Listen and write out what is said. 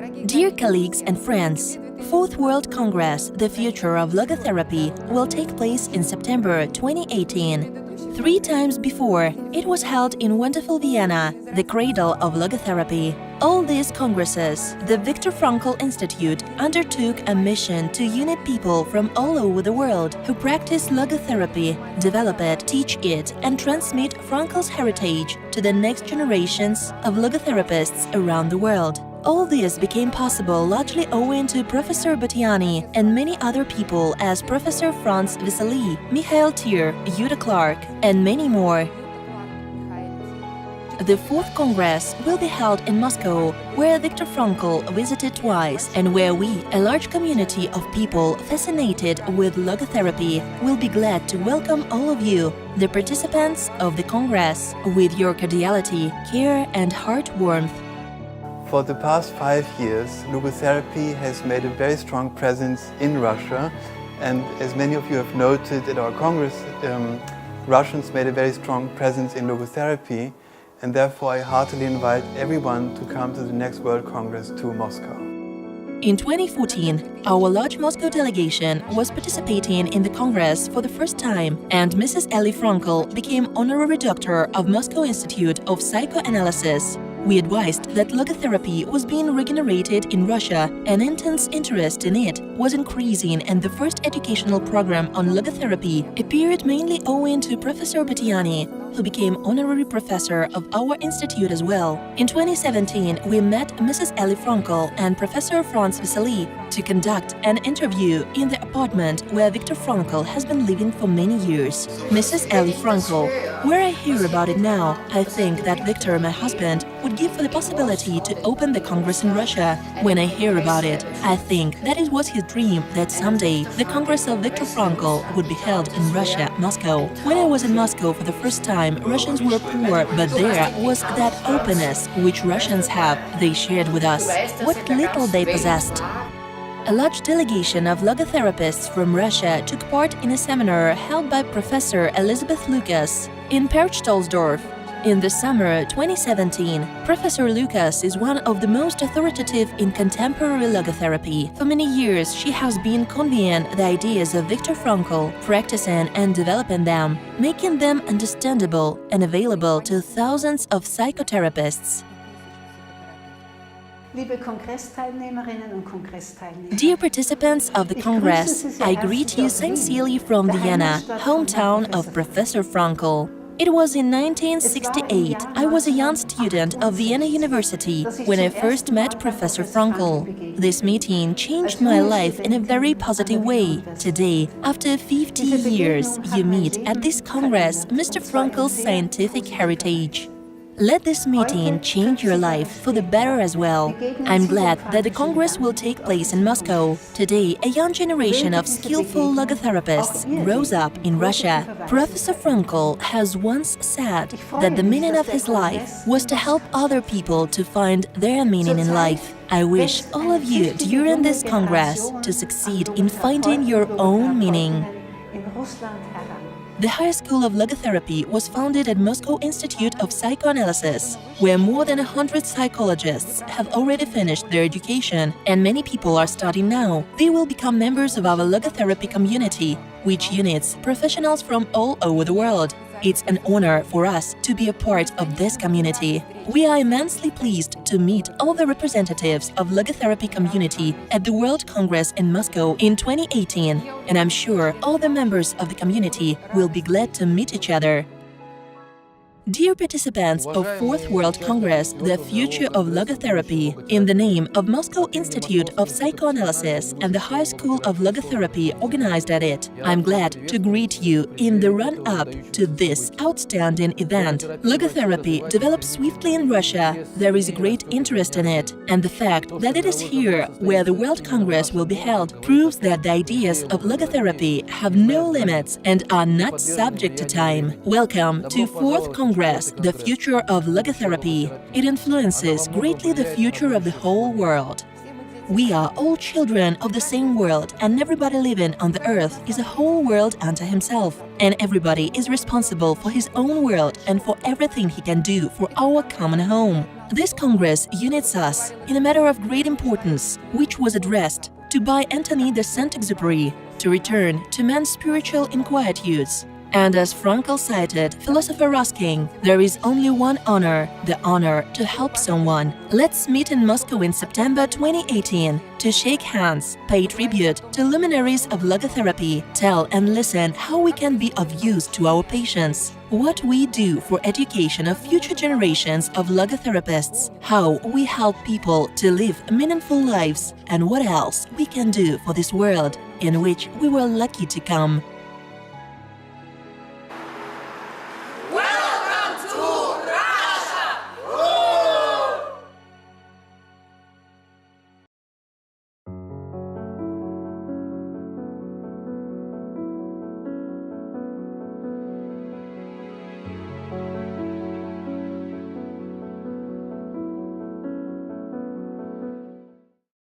Dear colleagues and friends, Fourth World Congress, The Future of Logotherapy, will take place in September 2018. 3 times before, it was held in wonderful Vienna, the cradle of logotherapy. All these congresses, the Viktor Frankl Institute undertook a mission to unite people from all over the world who practice logotherapy, develop it, teach it, and transmit Frankl's heritage to the next generations of logotherapists around the world. All this became possible largely owing to Professor Battiani and many other people as Professor Franz Wissely, Michael Thier, Jutta Clark, and many more. The 4th Congress will be held in Moscow, where Viktor Frankl visited twice and where we, a large community of people fascinated with logotherapy, will be glad to welcome all of you, the participants of the Congress, with your cordiality, care and heart warmth. For the past 5 years, logotherapy has made a very strong presence in Russia, and as many of you have noted at our Congress, Russians made a very strong presence in logotherapy, and therefore I heartily invite everyone to come to the next World Congress to Moscow. In 2014, our large Moscow delegation was participating in the Congress for the first time, and Mrs. Ellie Frankl became Honorary Doctor of Moscow Institute of Psychoanalysis. We advised that logotherapy was being regenerated in Russia, and intense interest in it was increasing, and the first educational program on logotherapy appeared mainly owing to Professor Battiani, who became honorary professor of our institute as well. In 2017, we met Mrs. Ellie Frankl and Professor Franz Wissely to conduct an interview in the apartment where Viktor Frankl has been living for many years. Mrs. Ellie Frankl: where I hear about it now, I think that Viktor, my husband, would give for the possibility to open the Congress in Russia. When I hear about it, I think that it was his dream that someday the Congress of Viktor Frankl would be held in Russia, Moscow. When I was in Moscow for the first time, Russians were poor, but there was that openness which Russians have. They shared with us what little they possessed. A large delegation of logotherapists from Russia took part in a seminar held by Professor Elizabeth Lucas in Perchtoldsdorf. In the summer 2017, Professor Lucas is one of the most authoritative in contemporary logotherapy. For many years, she has been conveying the ideas of Viktor Frankl, practicing and developing them, making them understandable and available to thousands of psychotherapists. Dear participants of the Congress, I greet you sincerely from Vienna, hometown of Professor Frankl. It was in 1968. I was a young student of Vienna University when I first met Professor Frankl. This meeting changed my life in a very positive way. Today, after 50 years, you meet at this Congress Mr. Frankl's scientific heritage. Let this meeting change your life for the better as well. I'm glad that the Congress will take place in Moscow. Today, a young generation of skillful logotherapists grows up in Russia. Professor Frankl has once said that the meaning of his life was to help other people to find their meaning in life. I wish all of you during this Congress to succeed in finding your own meaning. The High School of Logotherapy was founded at Moscow Institute of Psychoanalysis, where more than 100 psychologists have already finished their education, and many people are studying now. They will become members of our logotherapy community, which unites professionals from all over the world. It's an honor for us to be a part of this community. We are immensely pleased to meet all the representatives of logotherapy community at the World Congress in Moscow in 2018, and I'm sure all the members of the community will be glad to meet each other. Dear participants of 4th World Congress, The Future of Logotherapy, in the name of Moscow Institute of Psychoanalysis and the High School of Logotherapy organized at it, I'm glad to greet you in the run-up to this outstanding event. Logotherapy develops swiftly in Russia. There is a great interest in it, and the fact that it is here where the World Congress will be held proves that the ideas of logotherapy have no limits and are not subject to time. Welcome to 4th Congress, The Future of Logotherapy. It influences greatly the future of the whole world. We are all children of the same world, and everybody living on the earth is a whole world unto himself. And everybody is responsible for his own world and for everything he can do for our common home. This Congress unites us in a matter of great importance, which was addressed to by Anthony de Saint-Exupéry, to return to man's spiritual inquietudes. And as Frankl cited, philosopher asking, there is only one honor, the honor to help someone. Let's meet in Moscow in September 2018 to shake hands, pay tribute to luminaries of logotherapy, tell and listen how we can be of use to our patients, what we do for education of future generations of logotherapists, how we help people to live meaningful lives, and what else we can do for this world in which we were lucky to come.